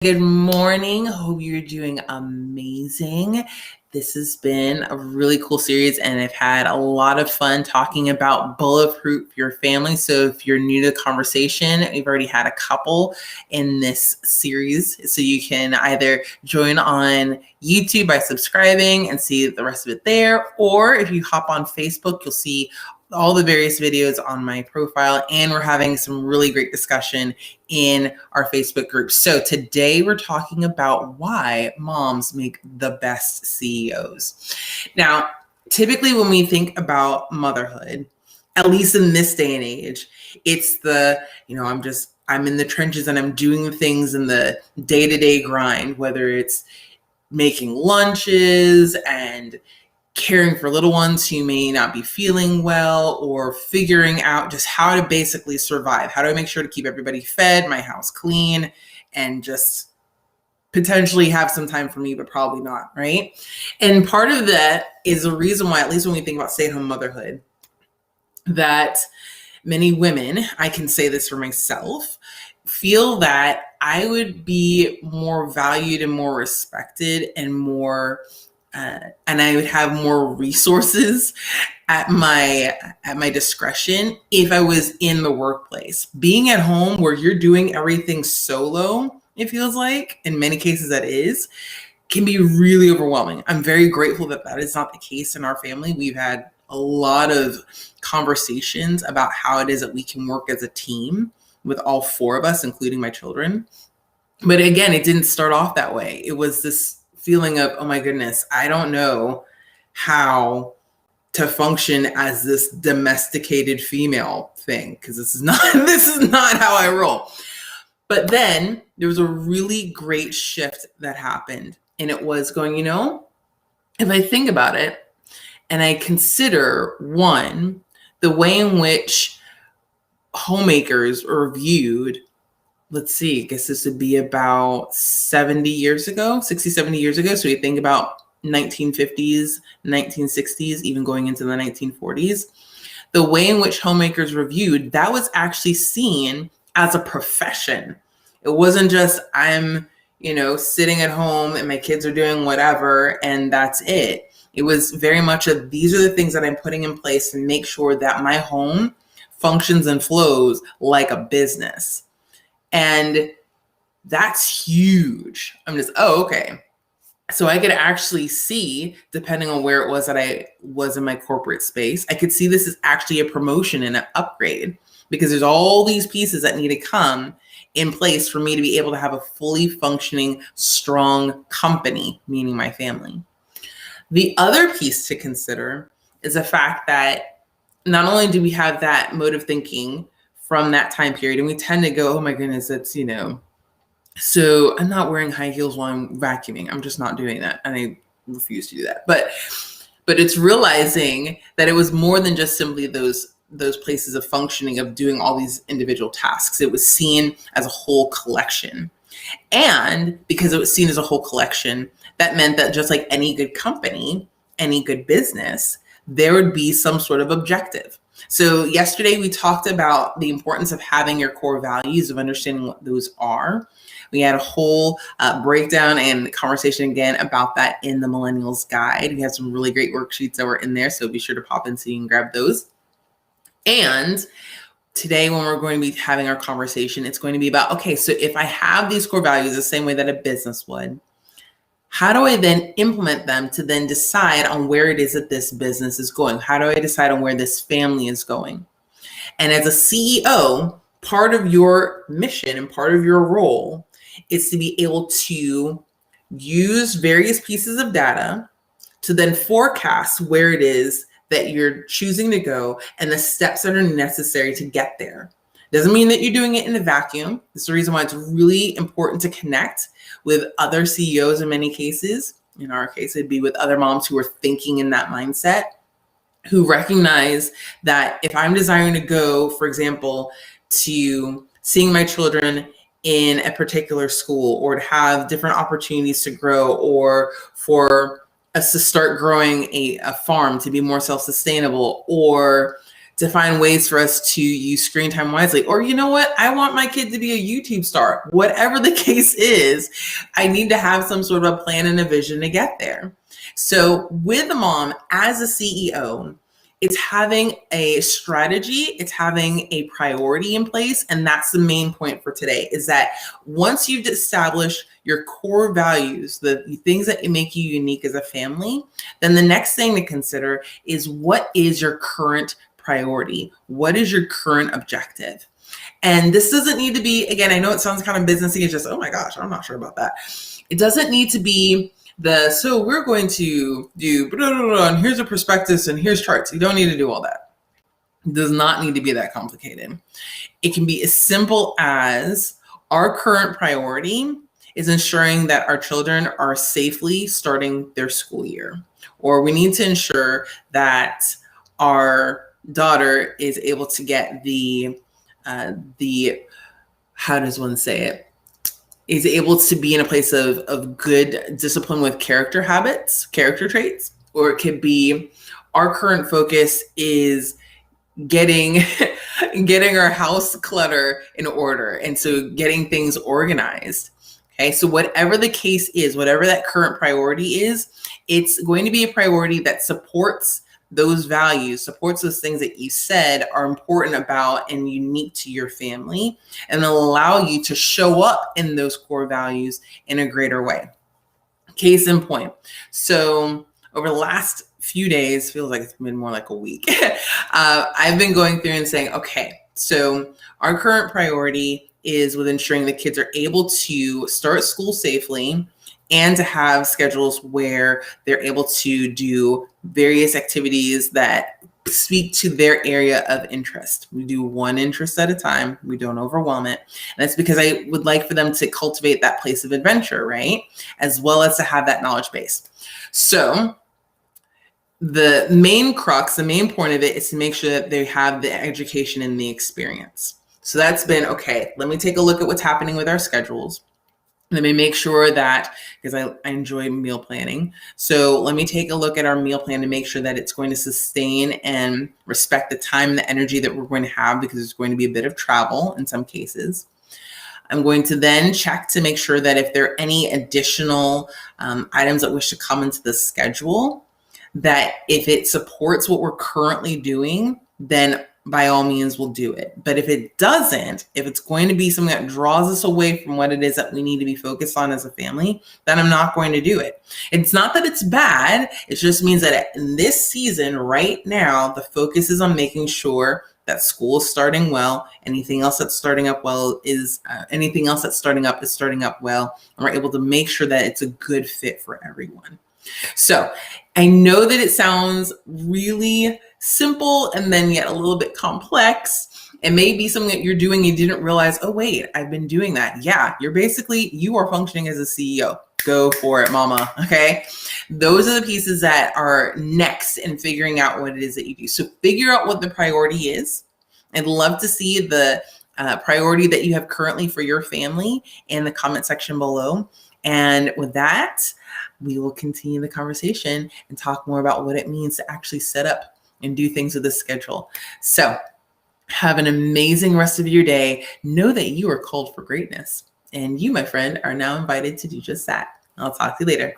Good morning. Hope you're doing amazing. This has been a really cool series, and I've had a lot of fun talking about Bulletproof your family. So if you're new to the conversation, we've already had a couple in this series. So you can either join on YouTube by subscribing and see the rest of it there, or if you hop on Facebook, you'll see all the various videos on my profile, and we're having some really great discussion in our Facebook group. So today we're talking about why moms make the best CEOs. Now, typically when we think about motherhood, at least in this day and age, it's I'm in the trenches and I'm doing things in the day-to-day grind, whether it's making lunches and caring for little ones who may not be feeling well, or figuring out just how to basically survive. How do I make sure to keep everybody fed, my house clean, and just potentially have some time for me, but probably not, right? And part of that is a reason why, at least when we think about stay-at-home motherhood, that many women, I can say this for myself, feel that I would be more valued and more respected and more and I would have more resources at my discretion if I was in the workplace. Being at home where you're doing everything solo, it feels like, in many cases that is, can be really overwhelming. I'm very grateful that that is not the case in our family. We've had a lot of conversations about how it is that we can work as a team with all four of us, including my children. But again, it didn't start off that way. It was this feeling of, oh my goodness, I don't know how to function as this domesticated female thing, because this is not how I roll. But then there was a really great shift that happened, and it was going, if I think about it and I consider, one, the way in which homemakers are viewed, let's see, I guess this would be about 70 years ago, 60, 70 years ago. So you think about 1950s, 1960s, even going into the 1940s. The way in which homemakers were viewed, that was actually seen as a profession. It wasn't just I'm, sitting at home and my kids are doing whatever and that's it. It was very much these are the things that I'm putting in place to make sure that my home functions and flows like a business. And that's huge. I'm just, okay. So I could actually see, depending on where it was that I was in my corporate space, I could see this is actually a promotion and an upgrade, because there's all these pieces that need to come in place for me to be able to have a fully functioning, strong company, meaning my family. The other piece to consider is the fact that not only do we have that mode of thinking from that time period, and we tend to go, oh my goodness, that's, so I'm not wearing high heels while I'm vacuuming. I'm just not doing that. And I refuse to do that. But it's realizing that it was more than just simply those places of functioning, of doing all these individual tasks. It was seen as a whole collection. And because it was seen as a whole collection, that meant that just like any good company, any good business, there would be some sort of objective. So yesterday we talked about the importance of having your core values, of understanding what those are. We had a whole breakdown and conversation again about that in the Millennials Guide. We have some really great worksheets that were in there, so be sure to pop in so you can grab those. And today, when we're going to be having our conversation, it's going to be about, okay, so if I have these core values the same way that a business would, how do I then implement them to then decide on where it is that this business is going? How do I decide on where this family is going? And as a CEO, part of your mission and part of your role is to be able to use various pieces of data to then forecast where it is that you're choosing to go and the steps that are necessary to get there. Doesn't mean that you're doing it in a vacuum. This is the reason why it's really important to connect with other CEOs in many cases. In our case, it'd be with other moms who are thinking in that mindset, who recognize that if I'm desiring to go, for example, to seeing my children in a particular school, or to have different opportunities to grow, or for us to start growing a farm to be more self-sustainable, or to find ways for us to use screen time wisely. Or you know what? I want my kid to be a YouTube star. Whatever the case is, I need to have some sort of a plan and a vision to get there. So with a mom as a CEO, it's having a strategy, it's having a priority in place. And that's the main point for today, is that once you've established your core values, the things that make you unique as a family, then the next thing to consider is, what is your current priority? What is your current objective? And this doesn't need to be, again, I know it sounds kind of businessy. It's just, oh my gosh, I'm not sure about that. It doesn't need to be so we're going to do, blah, blah, blah, and here's a prospectus and here's charts. You don't need to do all that. It does not need to be that complicated. It can be as simple as, our current priority is ensuring that our children are safely starting their school year. Or we need to ensure that our daughter is able to get the how does one say it? Is able to be in a place of good discipline with character habits, character traits. Or it could be, our current focus is getting our house clutter in order. And so getting things organized. Okay, so whatever the case is, whatever that current priority is, it's going to be a priority that supports those values, supports those things that you said are important about and unique to your family, and they'll allow you to show up in those core values in a greater way. Case in point. So over the last few days, feels like it's been more like a week, I've been going through and saying, okay, so our current priority is with ensuring the kids are able to start school safely, and to have schedules where they're able to do various activities that speak to their area of interest. We do one interest at a time. We don't overwhelm it. And that's because I would like for them to cultivate that place of adventure, right? As well as to have that knowledge base. So the main crux, the main point of it is to make sure that they have the education and the experience. So that's been, okay, let me take a look at what's happening with our schedules. Let me make sure that, because I enjoy meal planning. So let me take a look at our meal plan to make sure that it's going to sustain and respect the time and the energy that we're going to have, because there's going to be a bit of travel in some cases. I'm going to then check to make sure that if there are any additional items that wish to come into the schedule, that if it supports what we're currently doing, then by all means we'll do it. But if it doesn't, if it's going to be something that draws us away from what it is that we need to be focused on as a family, then I'm not going to do it. It's not that it's bad. It just means that in this season right now, the focus is on making sure that school is starting well. Anything else that's starting up well is starting up well. And we're able to make sure that it's a good fit for everyone. So I know that it sounds really simple and then yet a little bit complex. It may be something that you're doing, you didn't realize, oh wait, I've been doing that. Yeah, you are functioning as a CEO. Go for it, mama. Okay. Those are the pieces that are next in figuring out what it is that you do. So figure out what the priority is. I'd love to see the priority that you have currently for your family in the comment section below. And with that, we will continue the conversation and talk more about what it means to actually set up and do things with the schedule. So have an amazing rest of your day. Know that you are called for greatness. And you, my friend, are now invited to do just that. I'll talk to you later.